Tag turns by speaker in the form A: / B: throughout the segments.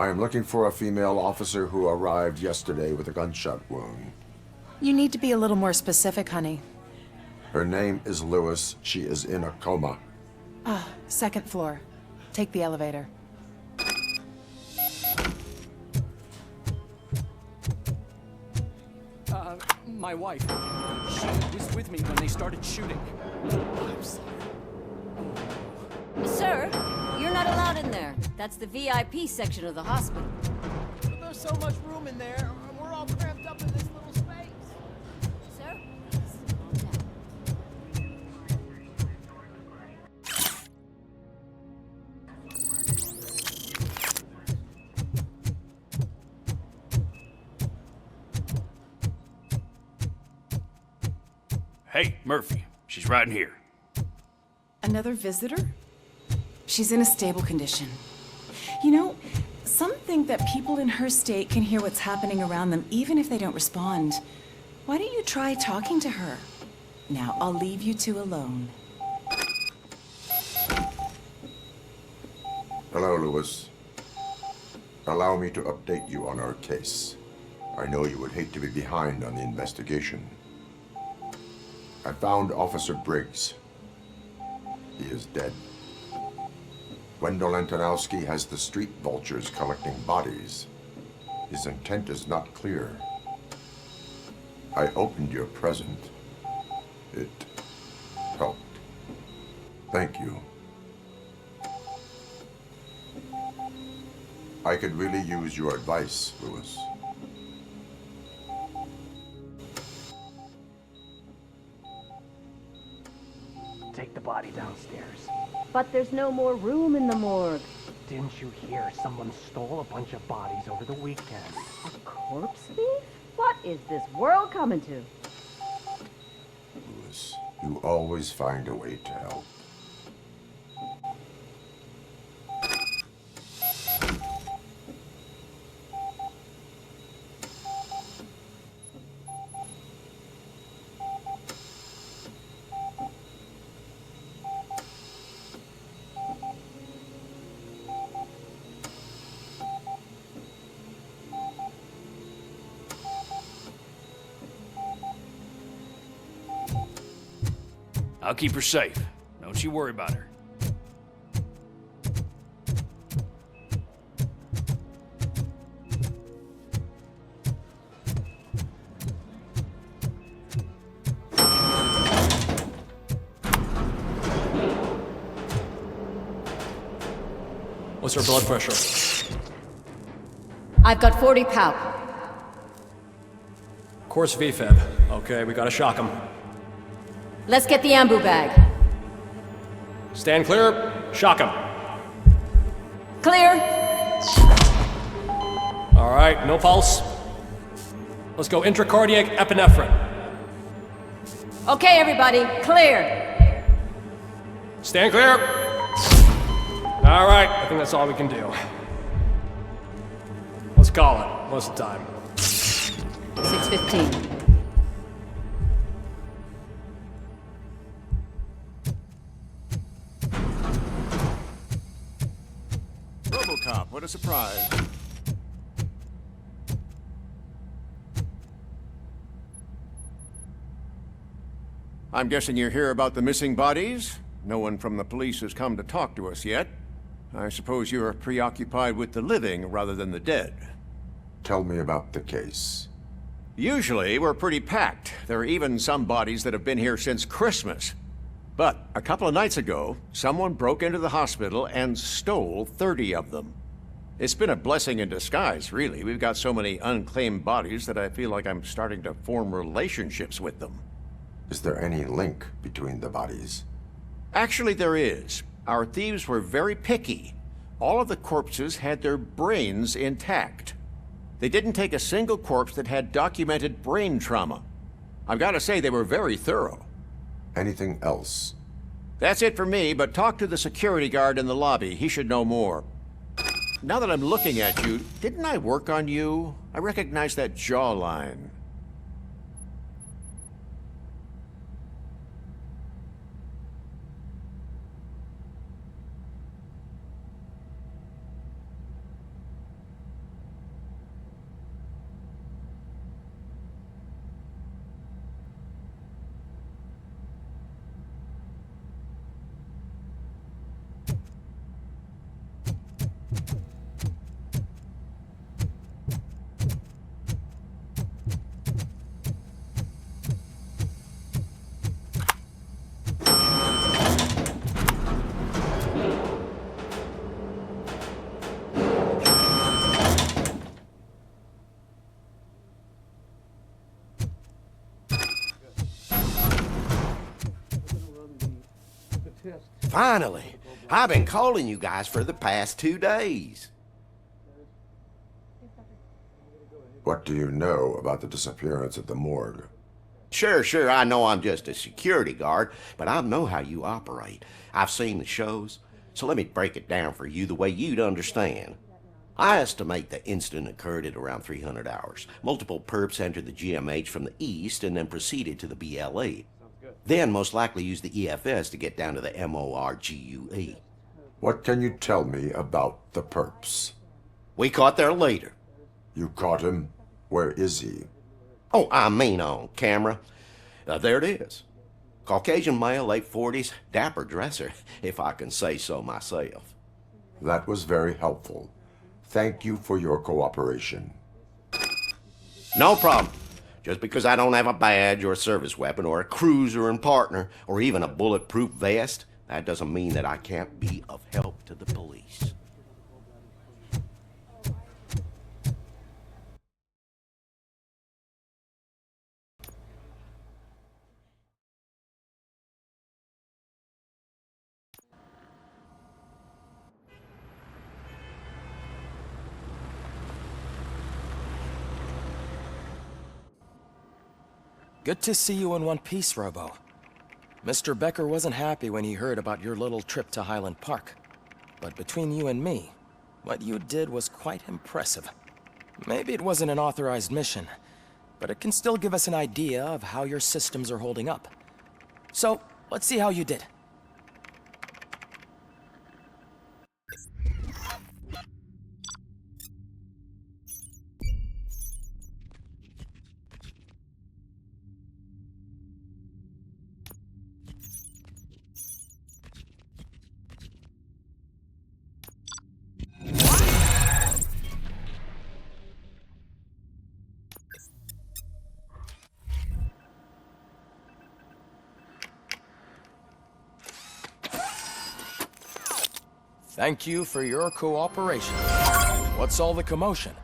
A: I am looking for a female officer who arrived yesterday with a gunshot wound.
B: You need to be a little more specific, honey.
A: Her name is Lewis. She is in a coma.
B: Second floor. Take the elevator.
C: My wife. She was with me when they started shooting. I'm sorry.
D: Sir, you're not allowed in there. That's the VIP section of the hospital.
C: But there's so much room in there, and we're all cramped up in this little space.
D: Sir, please, calm down.
E: Hey, Murphy. She's right in here.
B: Another visitor? She's in a stable condition. You know, some think that people in her state can hear what's happening around them even if they don't respond. Why don't you try talking to her? Now, I'll leave you two alone.
A: Hello, Lewis. Allow me to update you on our case. I know you would hate to be behind on the investigation. I found Officer Briggs. He is dead. Wendell Antonowski has the street vultures collecting bodies. His intent is not clear. I opened your present. It helped. Thank you. I could really use your advice, Lewis.
F: Take the body downstairs.
D: But there's no more room in the morgue.
F: Didn't you hear someone stole a bunch of bodies over the weekend?
D: A corpse thief? What is this world coming to?
A: Lewis, you always find a way to help.
E: I'll keep her safe. Don't you worry about her.
C: What's her blood pressure?
D: I've got 40 palp.
C: Course VFib. Okay, we gotta shock him.
D: Let's get the ambu bag.
C: Stand clear. Shock him.
D: Clear.
C: All right, no pulse. Let's go intracardiac epinephrine.
D: Okay, everybody, clear.
C: Stand clear. All right, I think that's all we can do. Let's call it. What's the time?
D: 6:15.
G: Robocop, what a surprise. I'm guessing you're here about the missing bodies? No one from the police has come to talk to us yet. I suppose you're preoccupied with the living rather than the dead.
A: Tell me about the case.
G: Usually, we're pretty packed. There are even some bodies that have been here since Christmas. But a couple of nights ago, someone broke into the hospital and stole 30 of them. It's been a blessing in disguise, really. We've got so many unclaimed bodies that I feel like I'm starting to form relationships with them.
A: Is there any link between the bodies?
G: Actually, there is. Our thieves were very picky. All of the corpses had their brains intact. They didn't take a single corpse that had documented brain trauma. I've got to say, they were very thorough.
A: Anything else?
G: That's it for me, but talk to the security guard in the lobby. He should know more. Now that I'm looking at you, didn't I work on you? I recognize that jawline.
H: Finally. I've been calling you guys for the past 2 days.
A: What do you know about the disappearance at the morgue?
H: Sure, I know I'm just a security guard, but I know how you operate. I've seen the shows, so let me break it down for you the way you'd understand. I estimate the incident occurred at around 300 hours. Multiple perps entered the GMH from the east and then proceeded to the BLE. Then most likely used the EFS to get down to the MORGUE.
A: What can you tell me about the perps?
H: We caught their leader.
A: You caught him? Where is he?
H: Oh, I mean on camera. There it is. Caucasian male, late 40s, dapper dresser, if I can say so myself.
A: That was very helpful. Thank you for your cooperation.
H: No problem. Just because I don't have a badge or a service weapon or a cruiser and partner or even a bulletproof vest, that doesn't mean that I can't be of help to the police.
C: Good to see you in one piece, Robo. Mr. Becker wasn't happy when he heard about your little trip to Highland Park. But between you and me, what you did was quite impressive. Maybe it wasn't an authorized mission, but it can still give us an idea of how your systems are holding up. So, let's see how you did. Thank you for your cooperation. What's all the commotion?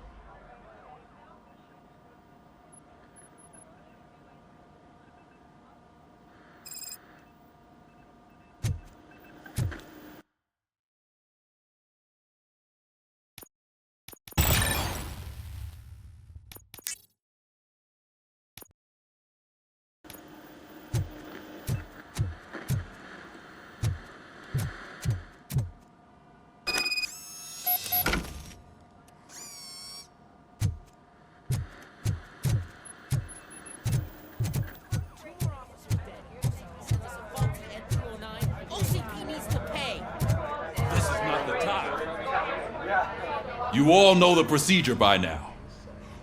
I: You all know the procedure by now.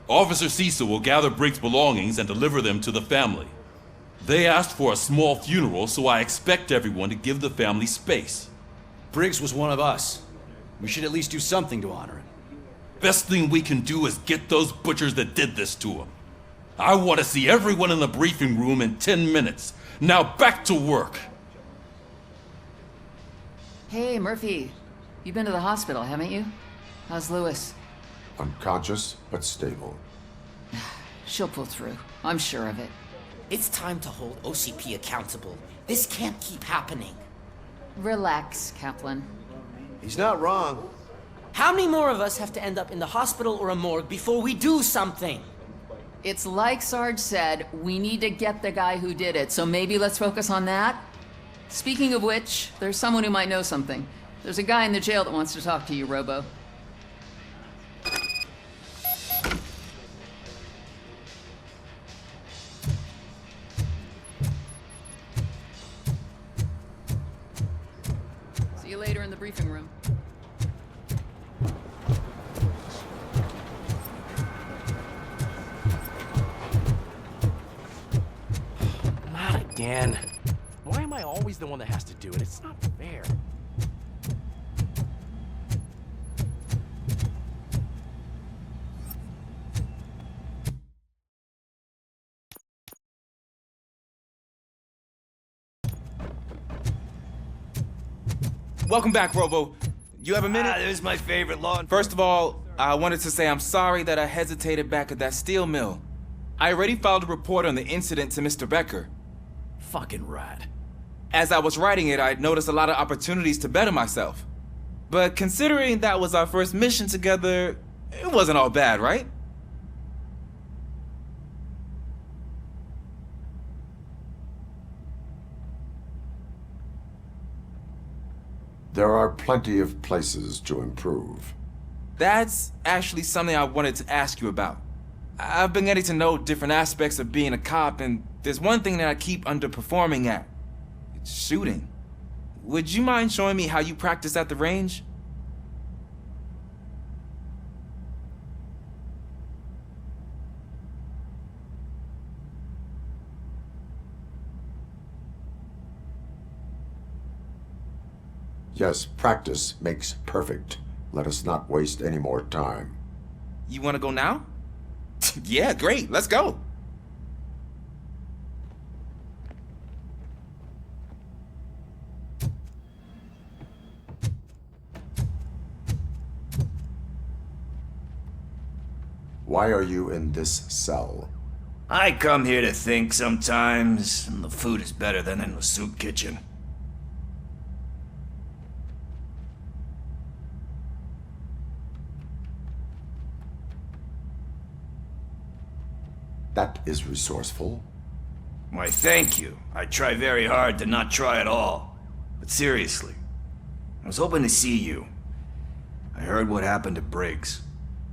I: Officer Cecil will gather Briggs' belongings and deliver them to the family. They asked for a small funeral, so I expect everyone to give the family space.
E: Briggs was one of us. We should at least do something to honor him.
I: Best thing we can do is get those butchers that did this to him. I want to see everyone in the briefing room in 10 minutes. Now back to work.
J: Hey, Murphy. You've been to the hospital, haven't you? How's Lewis?
A: Unconscious, but stable.
J: She'll pull through. I'm sure of it.
K: It's time to hold OCP accountable. This can't keep happening.
J: Relax, Kaplan.
H: He's not wrong.
K: How many more of us have to end up in the hospital or a morgue before we do something?
J: It's like Sarge said, we need to get the guy who did it, so maybe let's focus on that? Speaking of which, there's someone who might know something. There's a guy in the jail that wants to talk to you, Robo. See you later in the briefing room.
C: Not again. Why am I always the one that has to do it? It's not fair.
L: Welcome back, Robo. You have a minute?
E: This is my favorite law.
L: First of all, I wanted to say I'm sorry that I hesitated back at that steel mill. I already filed a report on the incident to Mr. Becker.
C: Fucking rat.
L: As I was writing it, I noticed a lot of opportunities to better myself. But considering that was our first mission together, it wasn't all bad, right?
A: There are plenty of places to improve.
L: That's actually something I wanted to ask you about. I've been getting to know different aspects of being a cop, and there's one thing that I keep underperforming at. It's shooting. Would you mind showing me how you practice at the range?
A: Yes, practice makes perfect. Let us not waste any more time.
L: You want to go now? Yeah, great. Let's go.
A: Why are you in this cell?
M: I come here to think sometimes, and the food is better than in the soup kitchen.
A: That is resourceful.
M: Why, thank you. I try very hard to not try at all. But seriously, I was hoping to see you. I heard what happened to Briggs.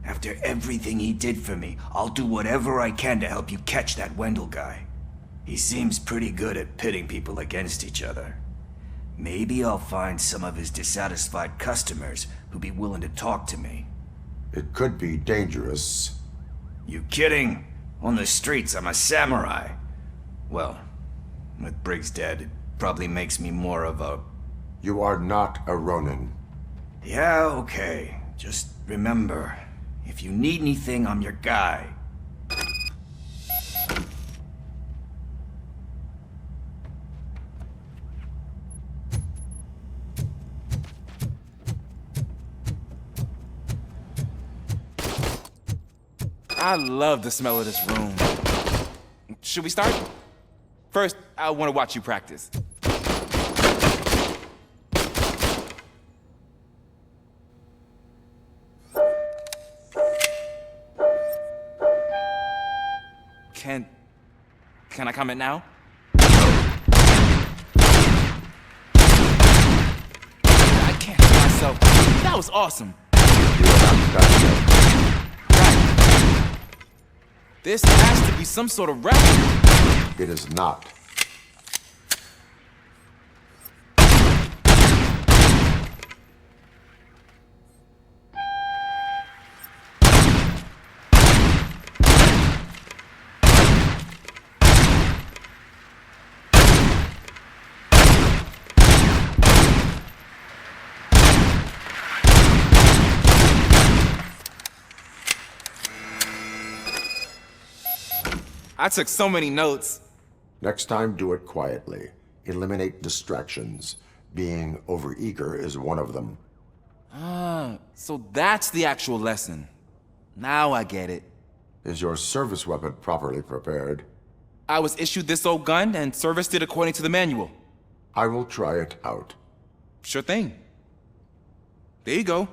M: After everything he did for me, I'll do whatever I can to help you catch that Wendell guy. He seems pretty good at pitting people against each other. Maybe I'll find some of his dissatisfied customers who'd be willing to talk to me.
A: It could be dangerous.
M: You kidding? On the streets, I'm a samurai. Well, with Briggs dead, it probably makes me more of a...
A: You are not a Ronin.
M: Yeah, okay. Just remember, if you need anything, I'm your guy.
L: I love the smell of this room. Should we start? First, I want to watch you practice. Can I comment now? I can't help myself. That was awesome. This has to be some sort of record.
A: It is not.
L: I took so many notes.
A: Next time, do it quietly. Eliminate distractions. Being overeager is one of them.
L: Ah, so that's the actual lesson. Now I get it.
A: Is your service weapon properly prepared?
L: I was issued this old gun and serviced it according to the manual.
A: I will try it out.
L: Sure thing. There you go.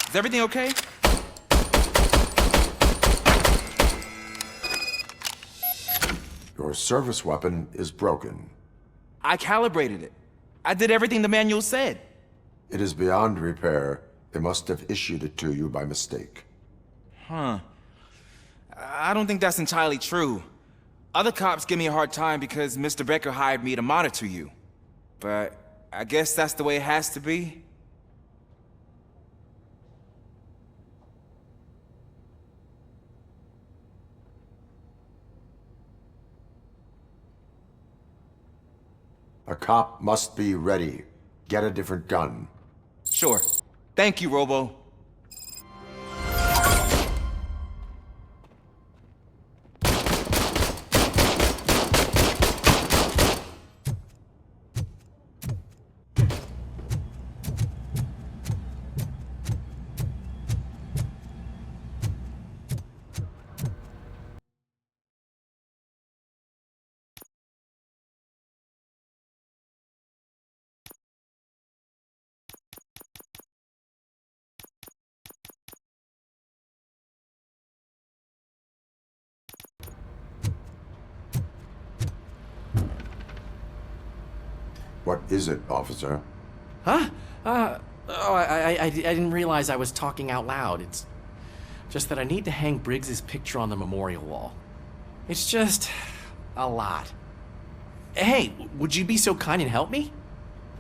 L: Is everything okay?
A: Your service weapon is broken.
L: I calibrated it. I did everything the manual said.
A: It is beyond repair. They must have issued it to you by mistake.
L: Huh. I don't think that's entirely true. Other cops give me a hard time because Mr. Becker hired me to monitor you. But I guess that's the way it has to be.
A: A cop must be ready. Get a different gun.
L: Sure. Thank you, Robo.
A: What is it, officer?
N: Huh? I didn't realize I was talking out loud. It's just that I need to hang Briggs's picture on the memorial wall. It's just a lot. Hey, would you be so kind and help me?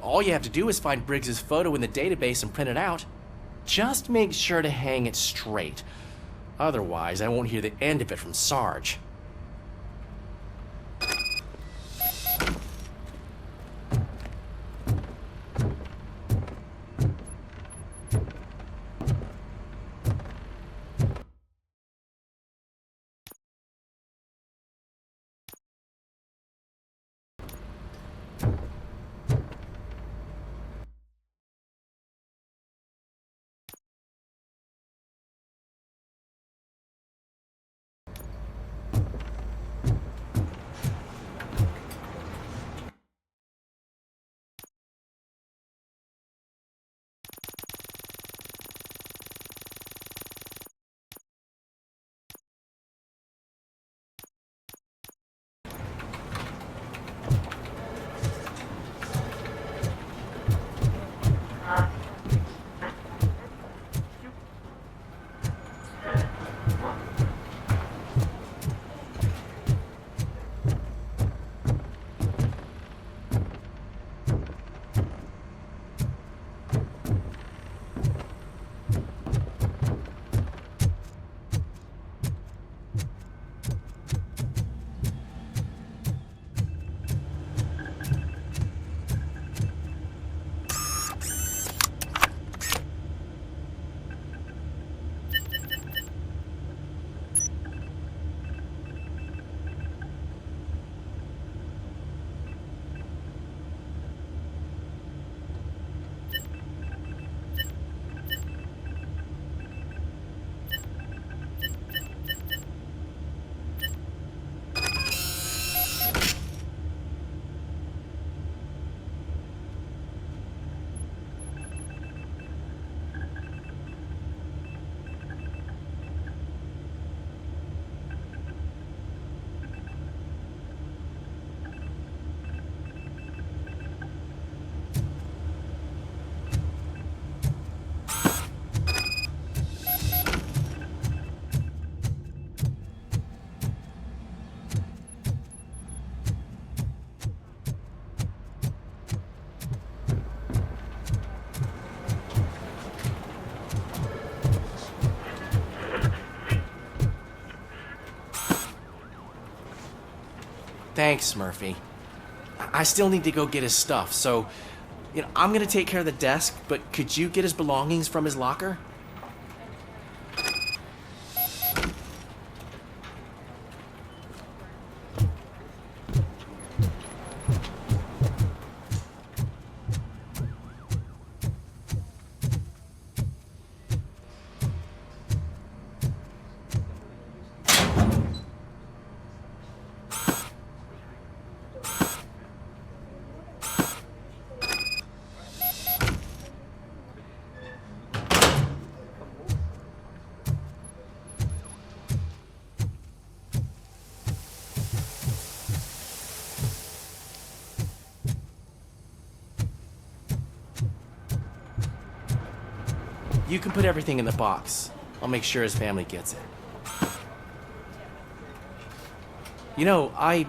N: All you have to do is find Briggs's photo in the database and print it out. Just make sure to hang it straight. Otherwise, I won't hear the end of it from Sarge. Thanks, Murphy. I still need to go get his stuff, so, I'm gonna take care of the desk, but could you get his belongings from his locker? You can put everything in the box. I'll make sure his family gets it. I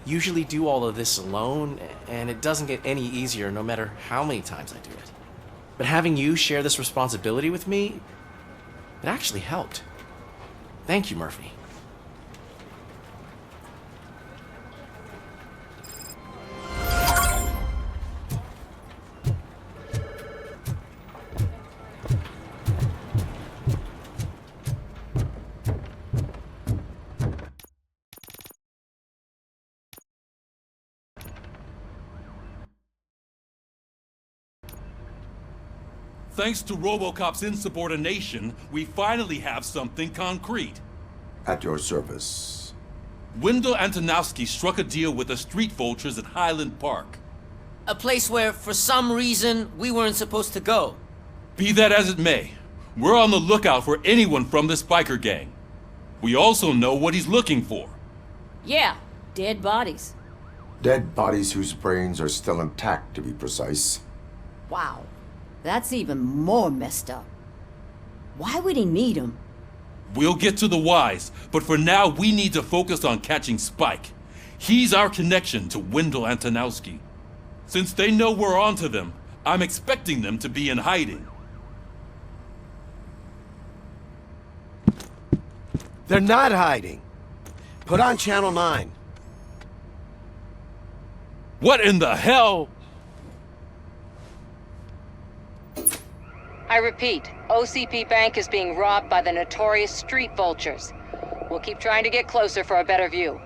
N: usually do all of this alone, and it doesn't get any easier no matter how many times I do it. But having you share this responsibility with me, it actually helped. Thank you, Murphy.
I: Thanks to Robocop's insubordination, we finally have something concrete.
A: At your service.
I: Wendell Antonowski struck a deal with the street vultures at Highland Park.
K: A place where, for some reason, we weren't supposed to go.
I: Be that as it may, we're on the lookout for anyone from this biker gang. We also know what he's looking for.
D: Yeah, dead bodies.
A: Dead bodies whose brains are still intact, to be precise.
D: Wow. That's even more messed up. Why would he need them?
I: We'll get to the whys, but for now we need to focus on catching Spike. He's our connection to Wendell Antonowski. Since they know we're onto them, I'm expecting them to be in hiding.
H: They're not hiding. Put on Channel 9.
I: What in the hell?
O: I repeat, OCP Bank is being robbed by the notorious street vultures. We'll keep trying to get closer for a better view.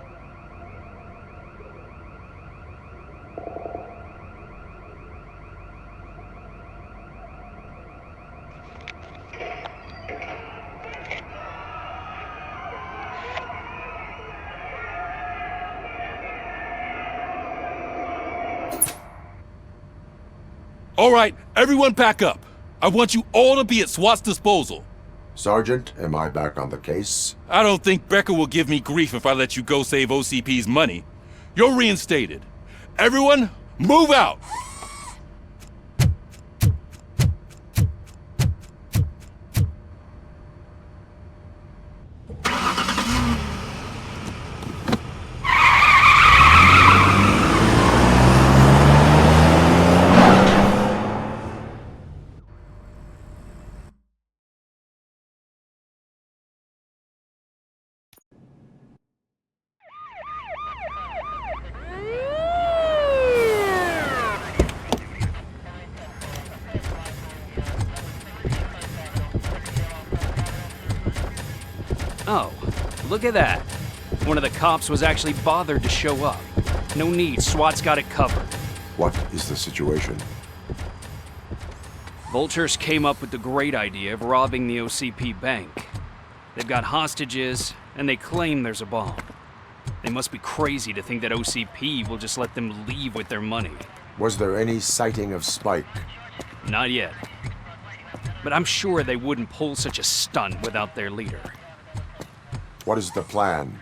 I: All right, everyone back up. I want you all to be at SWAT's disposal.
A: Sergeant, am I back on the case?
I: I don't think Becker will give me grief if I let you go save OCP's money. You're reinstated. Everyone, move out!
P: Oh, look at that. One of the cops was actually bothered to show up. No need, SWAT's got it covered.
A: What is the situation?
P: Vultures came up with the great idea of robbing the OCP bank. They've got hostages, and they claim there's a bomb. They must be crazy to think that OCP will just let them leave with their money.
A: Was there any sighting of Spike?
P: Not yet. But I'm sure they wouldn't pull such a stunt without their leader.
A: What is the plan?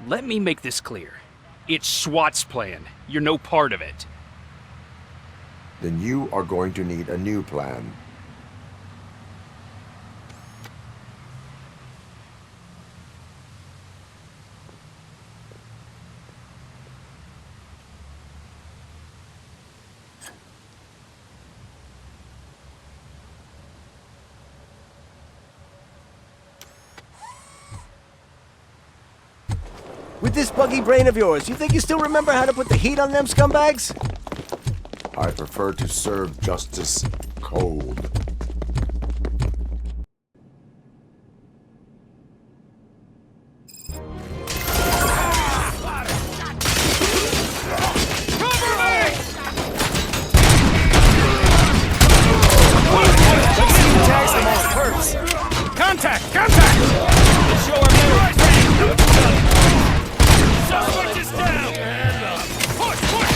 P: Let me make this clear. It's SWAT's plan. You're no part of it.
A: Then you are going to need a new plan.
Q: With this buggy brain of yours, you think you still remember how to put the heat on them scumbags?
A: I prefer to serve justice cold.
R: Contact! Contact! Let's show our metal. Suspect is down! Push! Push!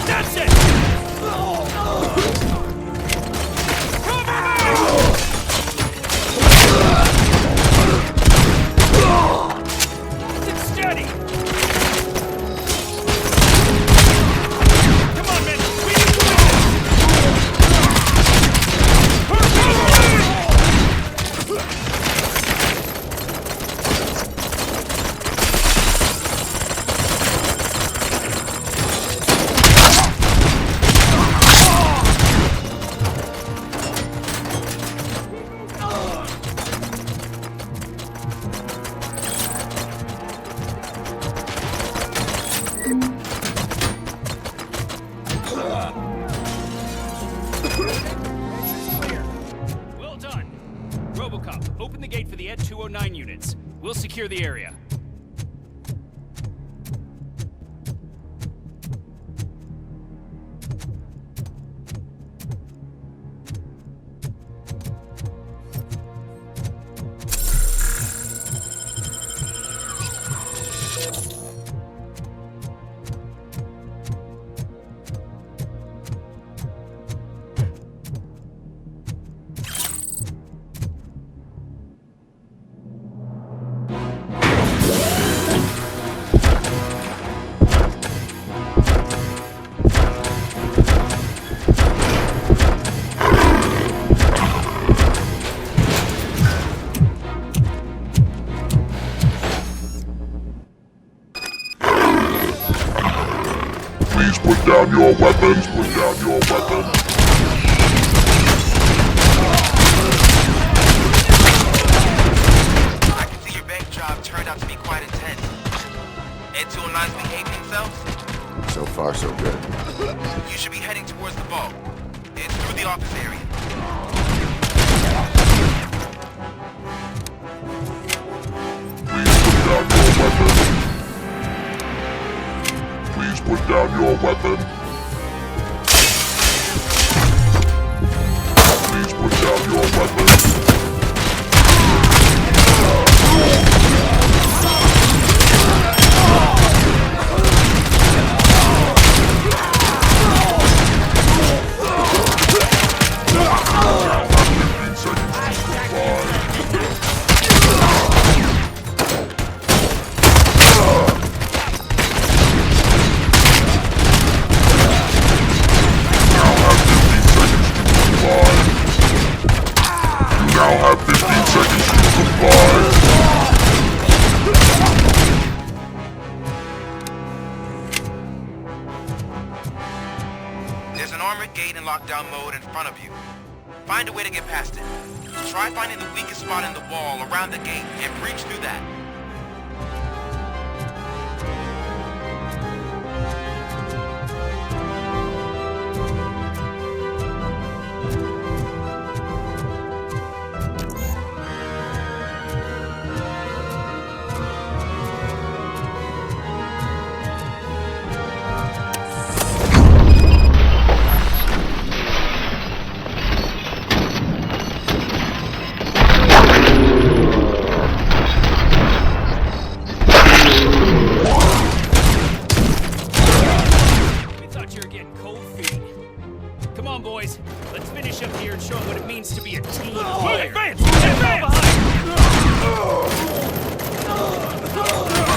R: That's it! Steady! Come on, men! We need to win
P: Well done. Robocop, open the gate for the Ed 209 units. We'll secure the area.
S: put down your weapons. Put down your weapons.
T: I can see your bank job turned out to be quite intense. And 209's behaving themselves?
A: So far, so good.
T: You should be heading towards the vault. It's through the office area.
S: Please put down your weapon. Please put down your weapon.
T: There's an armored gate in lockdown mode in front of you. Find a way to get past it. Try finding the weakest spot in the wall around the gate and breach through that.
P: Come on, boys. Let's finish up here and show them what it means to be a team
R: Move!
P: player.
R: Advance! Advance!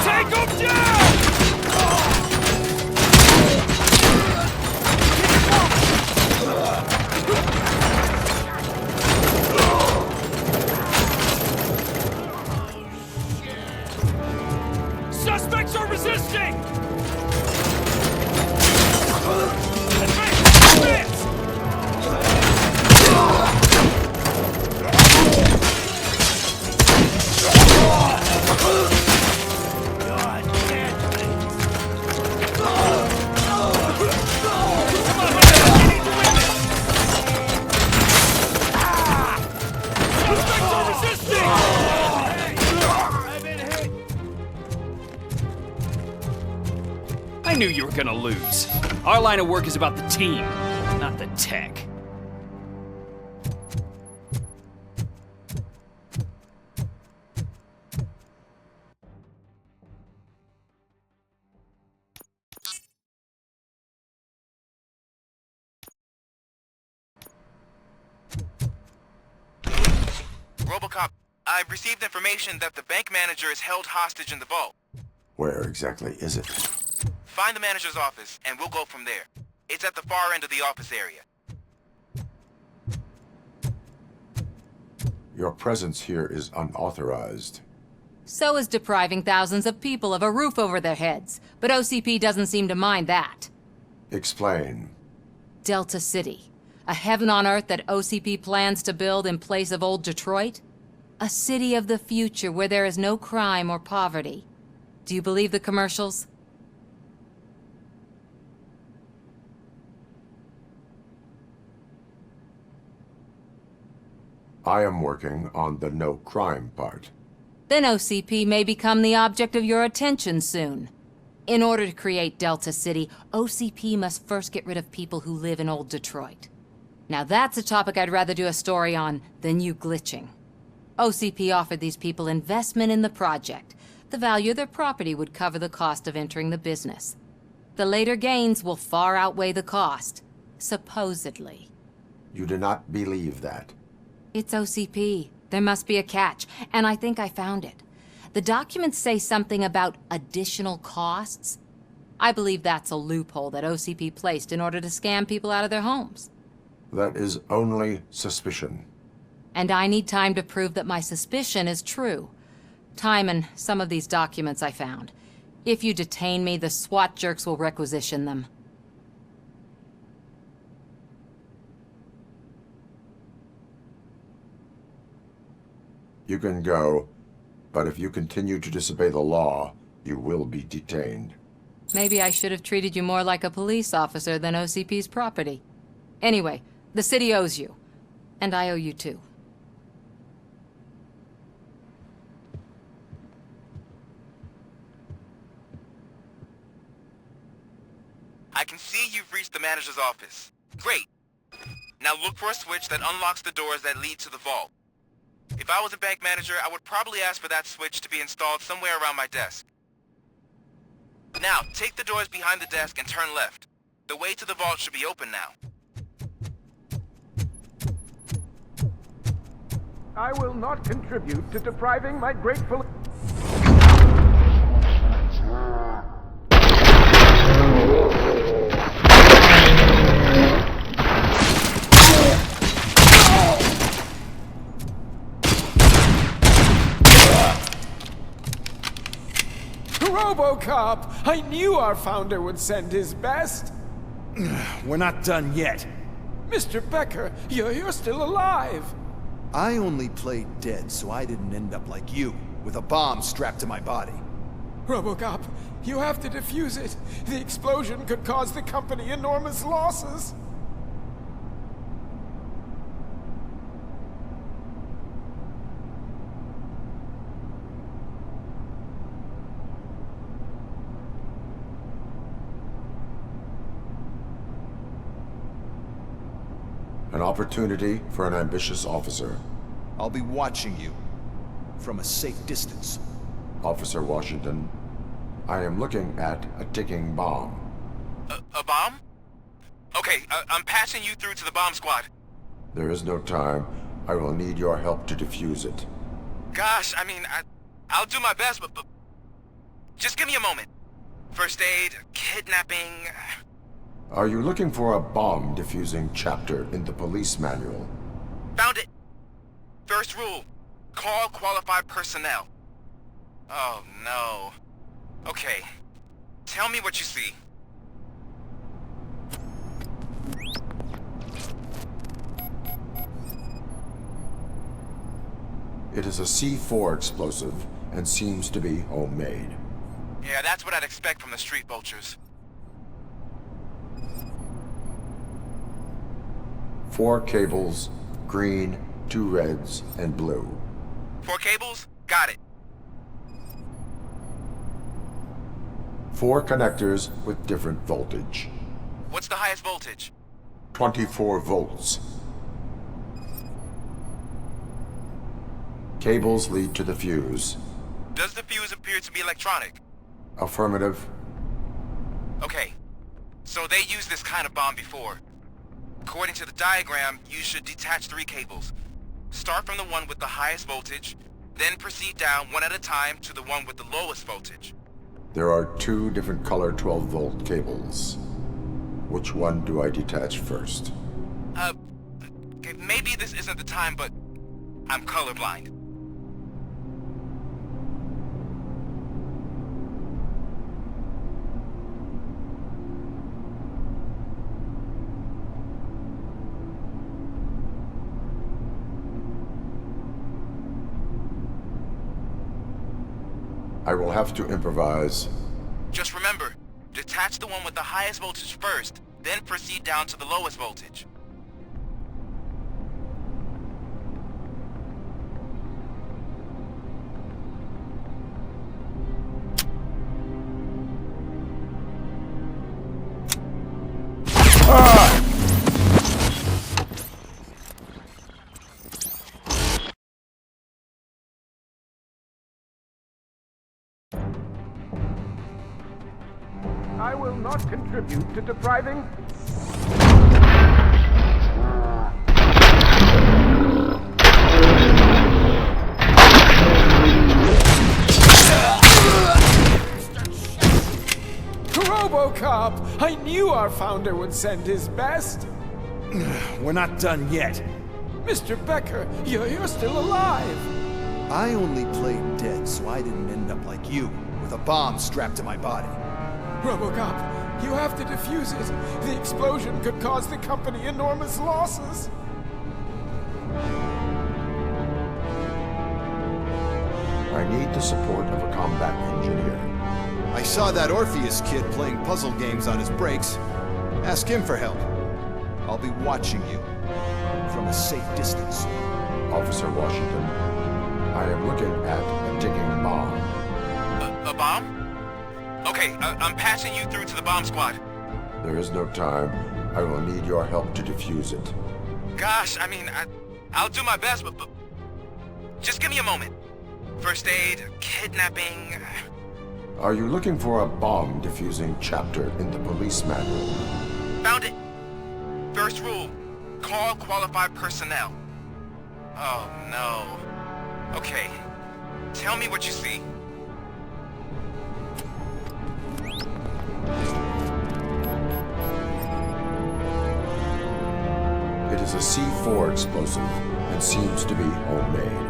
R: Take them down! Suspects are resisting!
P: I knew you were gonna lose. Our line of work is about the team, not the tech.
T: Robocop, I've received information that the bank manager is held hostage in the vault.
A: Where exactly is it?
T: Find the manager's office, and we'll go from there. It's at the far end of the office area.
A: Your presence here is unauthorized.
O: So is depriving thousands of people of a roof over their heads. But OCP doesn't seem to mind that.
A: Explain.
O: Delta City. A heaven on earth that OCP plans to build in place of old Detroit? A city of the future where there is no crime or poverty. Do you believe the commercials?
A: I am working on the no crime part.
O: Then OCP may become the object of your attention soon. In order to create Delta City, OCP must first get rid of people who live in old Detroit. Now that's a topic I'd rather do a story on than you glitching. OCP offered these people investment in the project. The value of their property would cover the cost of entering the business. The later gains will far outweigh the cost, supposedly.
A: You do not believe that.
O: It's OCP. There must be a catch, and I think I found it. The documents say something about additional costs. I believe that's a loophole that OCP placed in order to scam people out of their homes.
A: That is only suspicion.
O: And I need time to prove that my suspicion is true. Time and some of these documents I found. If you detain me, the SWAT jerks will requisition them.
A: You can go, but if you continue to disobey the law, you will be detained.
O: Maybe I should have treated you more like a police officer than OCP's property. Anyway, the city owes you. And I owe you too.
T: I can see you've reached the manager's office. Great. Now look for a switch that unlocks the doors that lead to the vault. If I was a bank manager, I would probably ask for that switch to be installed somewhere around my desk. Now, take the doors behind the desk and turn left. The way to the vault should be open now.
F: I will not contribute to depriving my grateful...
U: Robocop! I knew our founder would send his best!
E: We're not done yet.
U: Mr. Becker, you're still alive!
E: I only played dead so I didn't end up like you, with a bomb strapped to my body.
U: Robocop, you have to defuse it. The explosion could cause the company enormous losses.
A: An opportunity for an ambitious officer.
E: I'll be watching you from a safe distance.
A: Officer Washington, I am looking at a ticking bomb.
T: A bomb? Okay, I'm passing you through to the bomb squad.
A: There is no time. I will need your help to defuse it.
T: Gosh, I mean, I'll do my best, but just give me a moment. First aid, kidnapping...
A: Are you looking for a bomb defusing chapter in the police manual?
T: Found it! First rule, call qualified personnel. Oh no. Okay, tell me what you see.
A: It is a C4 explosive and seems to be homemade.
T: Yeah, that's what I'd expect from the street vultures.
A: 4 cables, green, 2 reds, and blue.
T: 4 cables? Got it.
A: 4 connectors with different voltage.
T: What's the highest voltage?
A: 24 volts. Cables lead to the fuse.
T: Does the fuse appear to be electronic?
A: Affirmative.
T: Okay, so they used this kind of bomb before. According to the diagram, you should detach 3 cables. Start from the one with the highest voltage, then proceed down one at a time to the one with the lowest voltage.
A: There are 2 different color 12-volt cables. Which one do I detach first?
T: Okay, maybe this isn't the time, but I'm colorblind.
A: I will have to improvise.
T: Just remember, detach the one with the highest voltage first, then proceed down to the lowest voltage.
F: I will not contribute to depriving...
U: Robocop! I knew our founder would send his best!
E: We're not done yet.
U: Mr. Becker, you're still alive!
E: I only played dead so I didn't end up like you, with a bomb strapped to my body.
U: Robocop, you have to defuse it. The explosion could cause the company enormous losses.
A: I need the support of a combat engineer.
E: I saw that Orpheus kid playing puzzle games on his breaks. Ask him for help. I'll be watching you from a safe distance.
A: Officer Washington, I am looking at a ticking bomb.
T: A bomb? Okay, I'm passing you through to the bomb squad.
A: There is no time. I will need your help to defuse it.
T: Gosh, I mean, I'll do my best, but just give me a moment. First aid, kidnapping...
A: Are you looking for a bomb defusing chapter in the police manual?
T: Found it. First rule, call qualified personnel. Oh, no. Okay, tell me what you see.
A: It is a C4 explosive and seems to be homemade.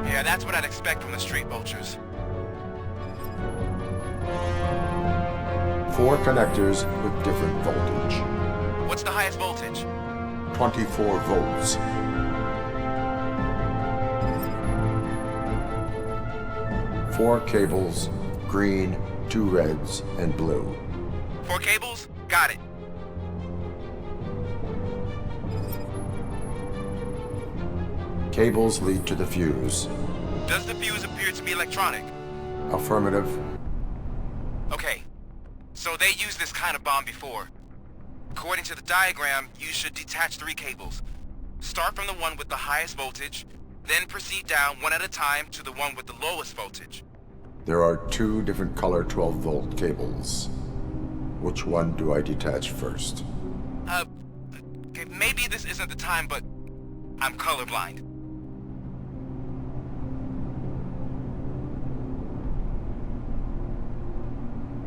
T: Yeah, that's what I'd expect from the street vultures.
A: 4 connectors with different voltage.
T: What's the highest voltage?
A: 24 volts. Four cables, green, 2 reds, and blue.
T: 4 cables? Got it.
A: Cables lead to the fuse.
T: Does the fuse appear to be electronic?
A: Affirmative.
T: Okay, so they used this kind of bomb before. According to the diagram, you should detach 3 cables. Start from the one with the highest voltage, then proceed down one at a time to the one with the lowest voltage.
A: There are 2 different color 12-volt cables. Which one do I detach first?
T: Okay, maybe this isn't the time, but I'm colorblind.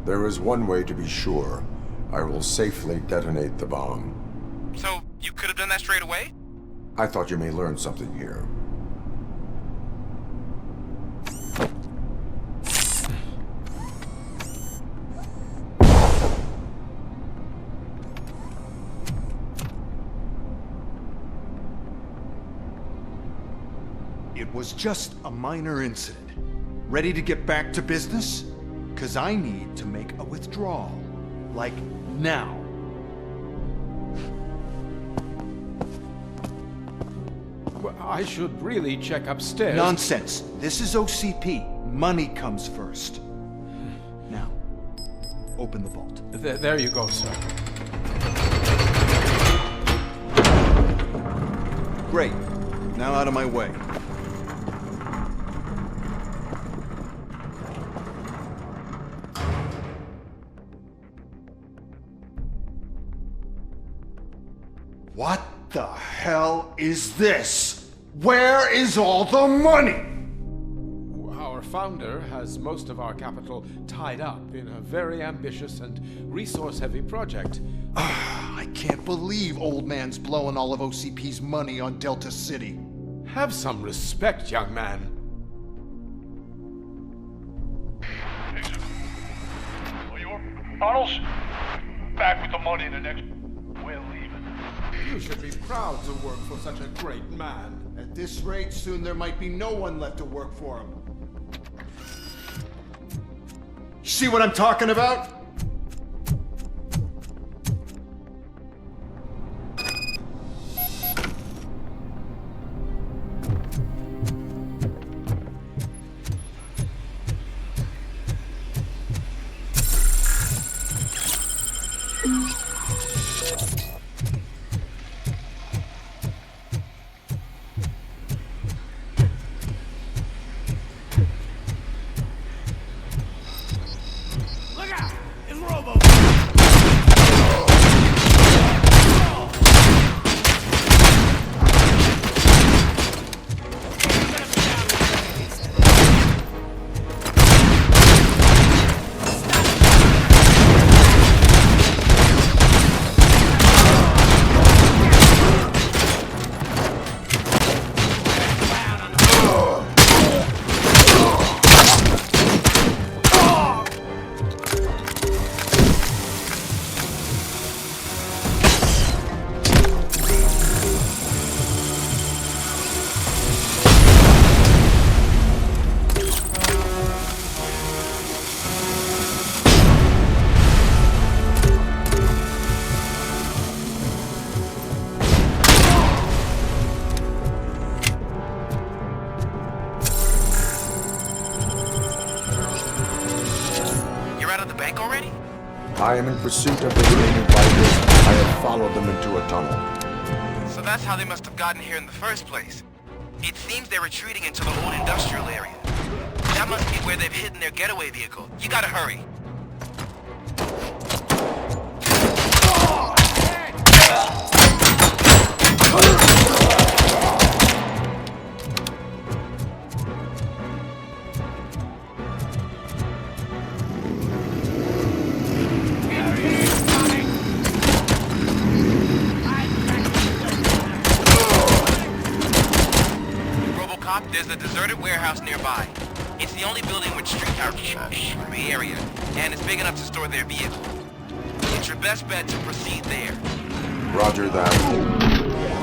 A: There is one way to be sure. I will safely detonate the bomb.
T: So, you could have done that straight away?
A: I thought you may learn something here.
B: It was just a minor incident. Ready to get back to business? 'Cause I need to make a withdrawal. Like, now.
U: Well, I should really check upstairs.
B: Nonsense. This is OCP. Money comes first. Now, open the vault.
U: There you go, sir.
B: Great. Now out of my way. What the hell is this? Where is all the money?
U: Our founder has most of our capital tied up in a very ambitious and resource-heavy project.
B: I can't believe old man's blowing all of OCP's money on Delta City.
U: Have some respect, young man.
R: Arnold's back with the money in the next... We're leaving.
U: You should be proud to work for such a great man.
B: At this rate, soon there might be no one left to work for him. See what I'm talking about?
R: Look out!
T: bank already?
A: I am in pursuit of the remaining fighters. I have followed them into a tunnel.
T: So that's how they must have gotten here in the first place. It seems they're retreating into the old industrial area. That must be where they've hidden their getaway vehicle. You gotta hurry. Robocop, there's a deserted warehouse nearby. It's the only building with street trash in the area, and it's big enough to store their vehicle. It's your best bet to proceed there.
A: Roger that.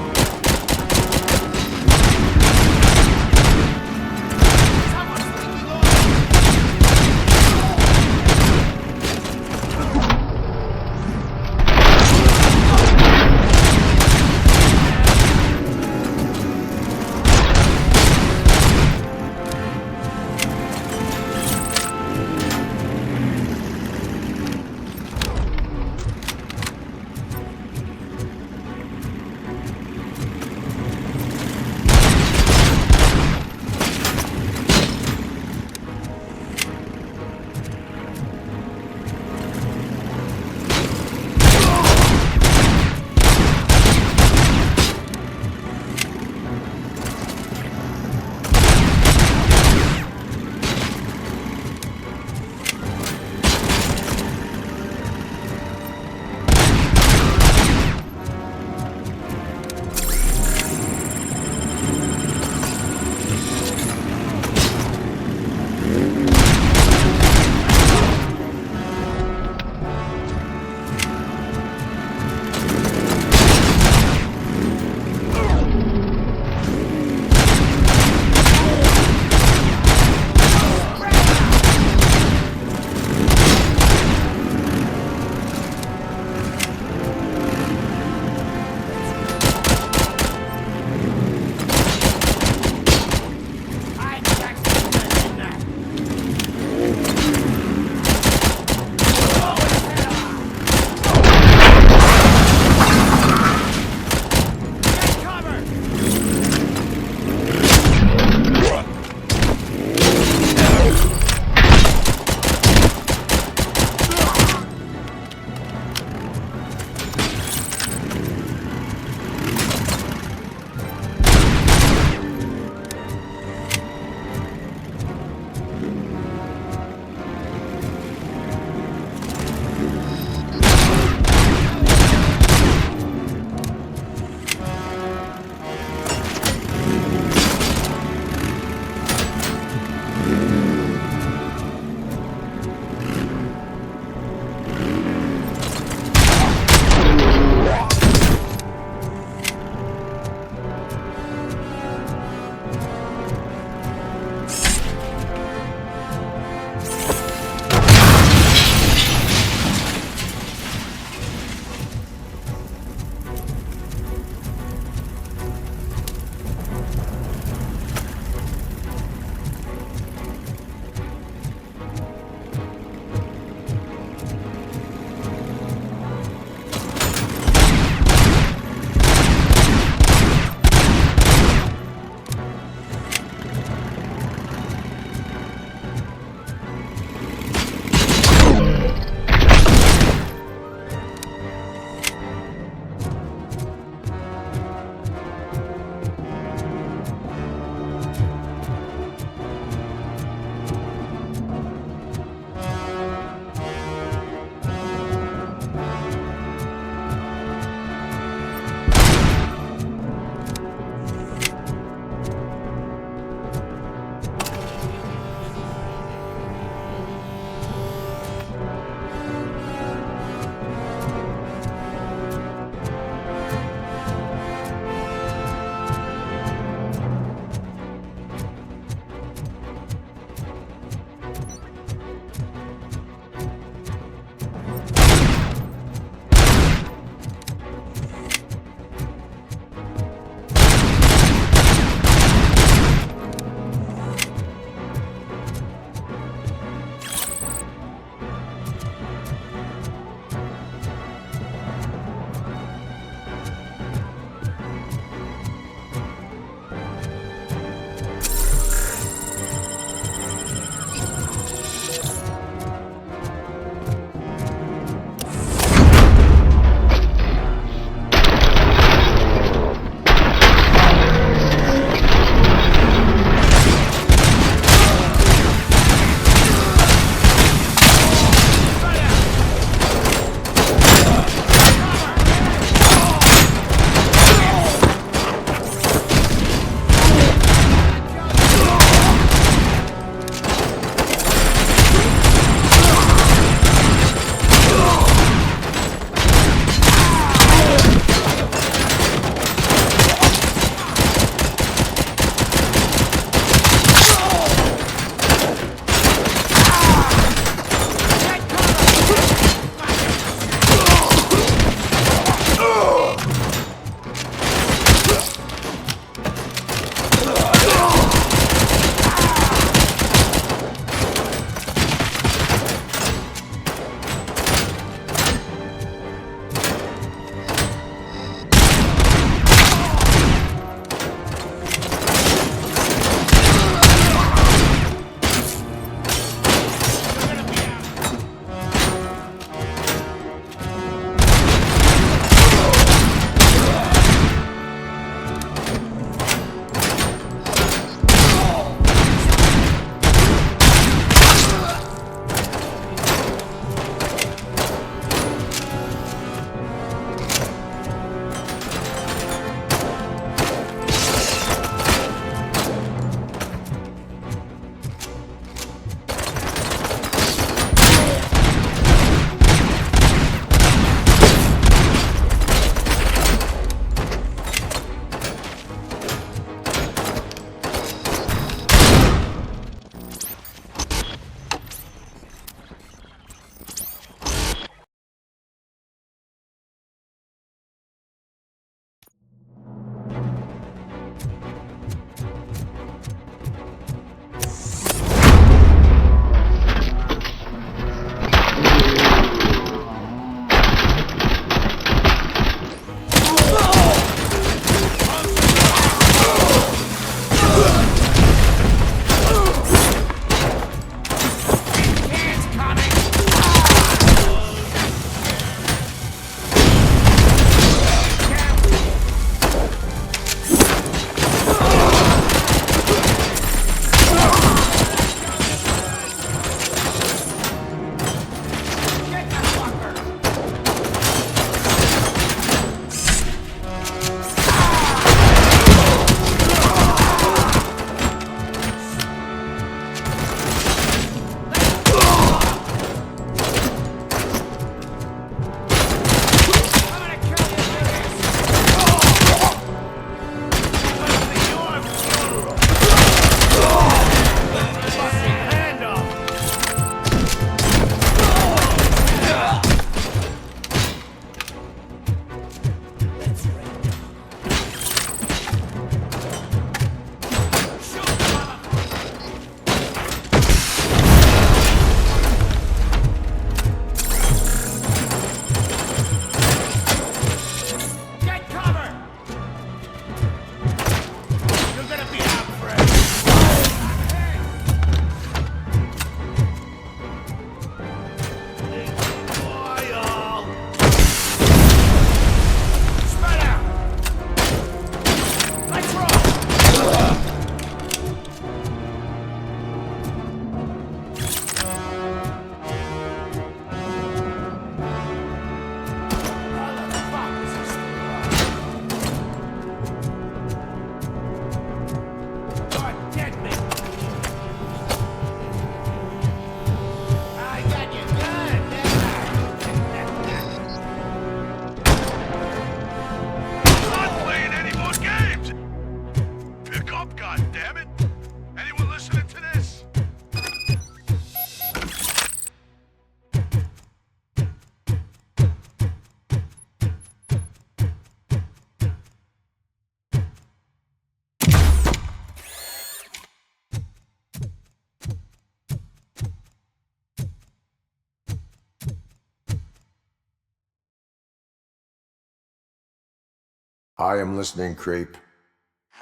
A: I am listening, creep.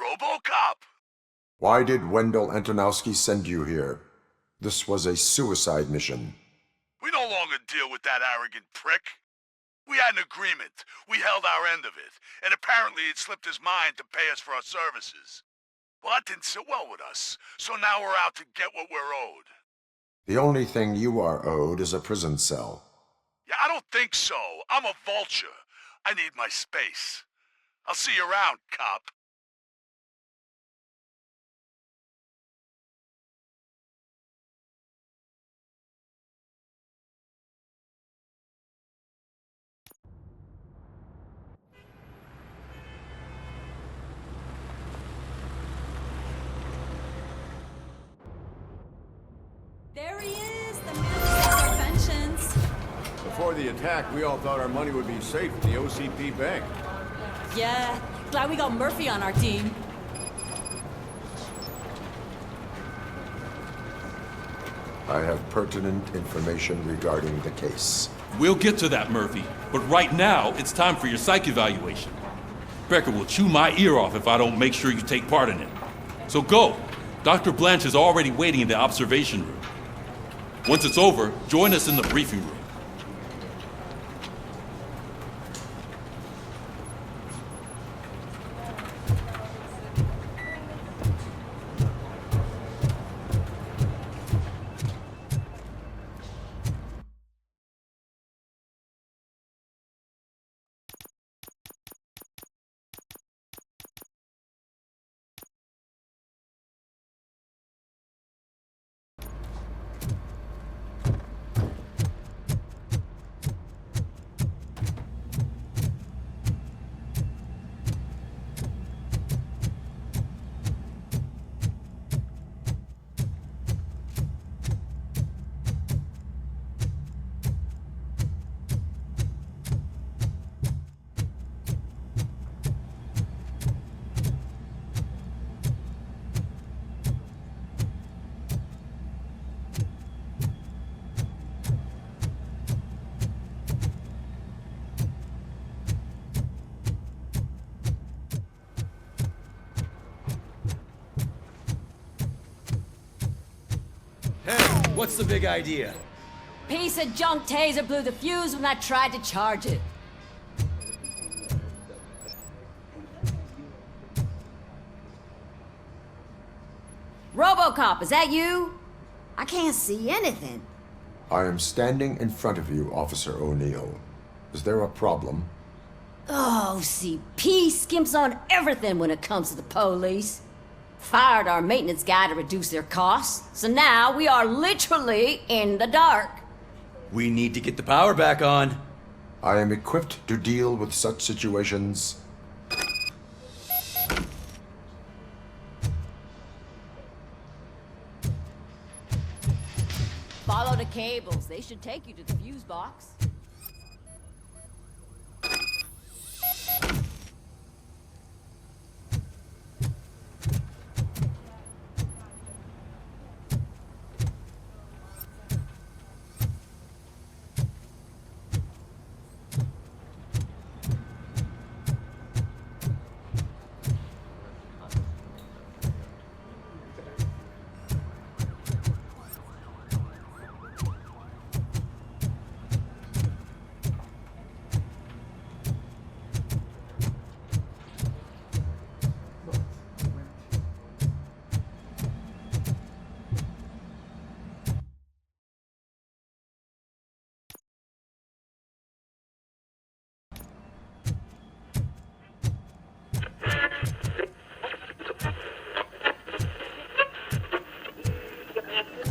R: Robocop!
A: Why did Wendell Antonowski send you here? This was a suicide mission.
R: We no longer deal with that arrogant prick. We had an agreement. We held our end of it, and apparently it slipped his mind to pay us for our services. Well, that didn't sit well with us, so now we're out to get what we're owed.
A: The only thing you are owed is a prison cell.
R: Yeah, I don't think so. I'm a vulture. I need my space. I'll see you around, cop.
G: There he is, the man with our pensions.
V: Before the attack, we all thought our money would be safe in the OCP bank.
G: Yeah, glad we got Murphy on our team.
A: I have pertinent information regarding the case.
I: We'll get to that, Murphy. But right now, it's time for your psych evaluation. Becker will chew my ear off if I don't make sure you take part in it. So go. Dr. Blanche is already waiting in the observation room. Once it's over, join us in the briefing room.
Q: What's the big idea?
D: Piece of junk taser blew the fuse when I tried to charge it. Robocop, is that you? I can't see anything.
A: I am standing in front of you, Officer O'Neill. Is there a problem?
D: Oh, OCP skimps on everything when it comes to the police. Fired our maintenance guy to reduce their costs, so now we are literally in the dark.
Q: We need to get the power back on.
A: I am equipped to deal with such situations.
D: Follow the cables. They should take you to the fuse box.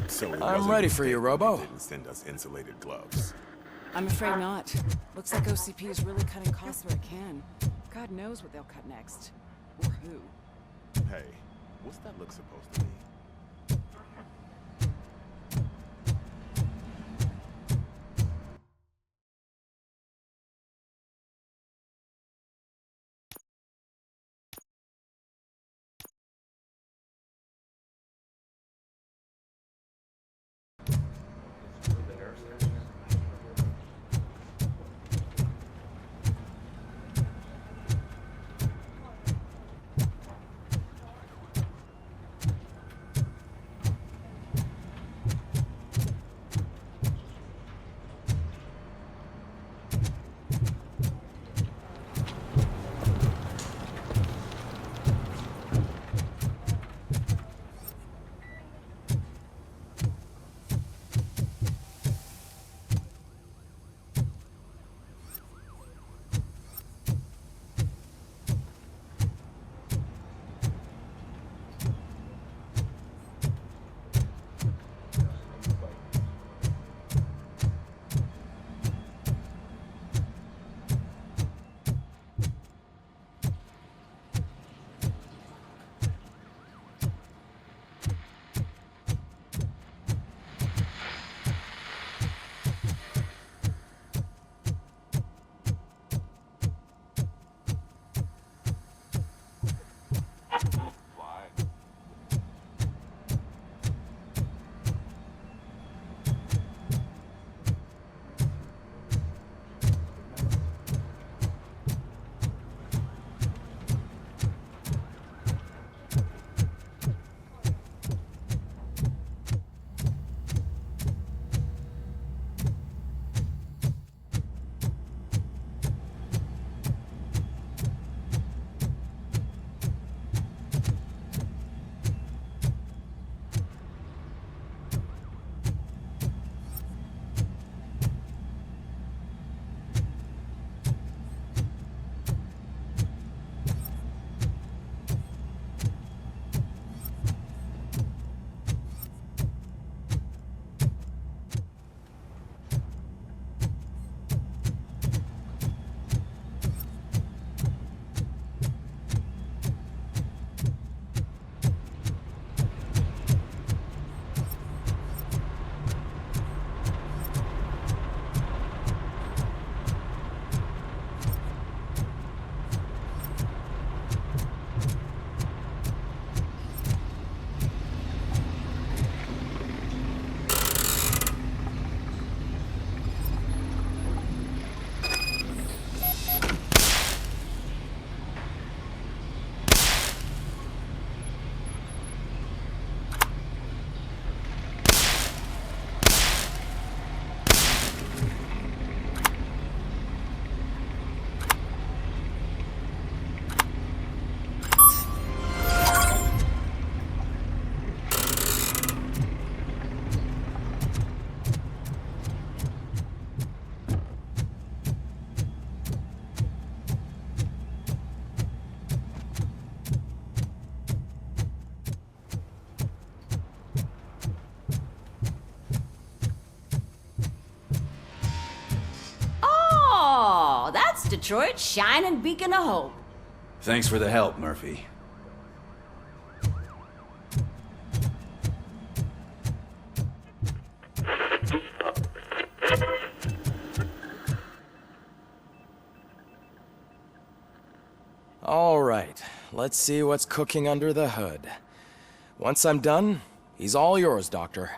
W: So
C: I'm ready for you, Robo.
W: Didn't send us insulated gloves.
X: I'm afraid not. Looks like OCP is really cutting costs where it can. God knows what they'll cut next. Or who.
W: Hey, what's that look supposed to be?
D: That's Detroit's shining beacon of hope.
J: Thanks for the help, Murphy.
C: All right, let's see what's cooking under the hood. Once I'm done, he's all yours, Doctor.